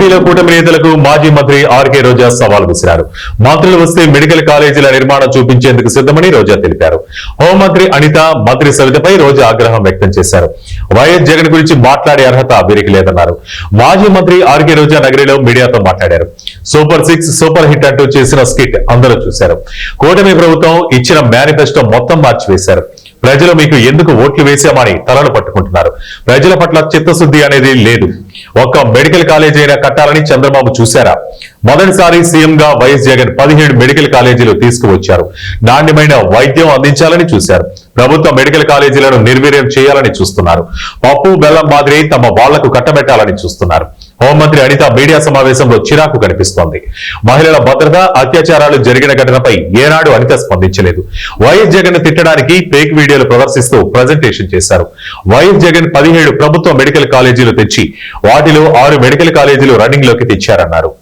ఏపీలో కూటమి నేతలకు మాజీ మంత్రి ఆర్కే రోజా సవాల్ విసిరారు. మంత్రులు వస్తే మెడికల్ కాలేజీల నిర్మాణం చూపించేందుకు సిద్ధమని రోజా తెలిపారు. హోంమంత్రి అనిత, మంత్రి సవితపై రోజా ఆగ్రహం వ్యక్తం చేశారు. వైఎస్ జగన్ గురించి మాట్లాడే అర్హత వీరికి లేదన్నారు. మాజీ మంత్రి ఆర్కే రోజా నగరిలో మీడియాతో మాట్లాడారు. సూపర్ 6, సూపర్ హిట్ అంటూ చేసిన స్కిట్ అందరూ చూశారు. కూటమి ప్రభుత్వం ఇచ్చిన మేనిఫెస్టో మొత్తం మార్చివేశారు. ప్రజలు మీకు ఎందుకు ఓట్లు వేశామని తలలు పట్టుకుంటున్నారు. ప్రజల పట్ల చిత్తశుద్ధి అనేది లేదు. ఒక్క మెడికల్ కాలేజీ అయినా కట్టాలని చంద్రబాబు చూశారా? మొదటిసారి సీఎంగా వైఎస్ జగన్ 17 మెడికల్ కాలేజీలు తీసుకువచ్చారు. నాణ్యమైన వైద్యం అందించాలని చూశారు. ప్రభుత్వ మెడికల్ కాలేజీలను నిర్వీర్యం చేయాలని చూస్తున్నారు. పప్పు బెల్లం మాదిరి తమ వాళ్లకు కట్టబెట్టాలని చూస్తున్నారు. హోంమంత్రి అనిత మీడియా సమావేశంలో చిరాకు కనిపిస్తోంది. మహిళల భద్రత, అత్యాచారాలు జరిగిన ఘటనపై ఏనాడు అనిత స్పందించలేదు. వైఎస్ జగన్ తిట్టడానికి ఫేక్ వీడియోలు ప్రదర్శిస్తూ ప్రజెంటేషన్ చేశారు. వైఎస్ జగన్ 17 ప్రభుత్వ మెడికల్ కాలేజీలు తెచ్చి వాటిలో 6 మెడికల్ కాలేజీలు రన్నింగ్ లోకి తెచ్చారన్నారు.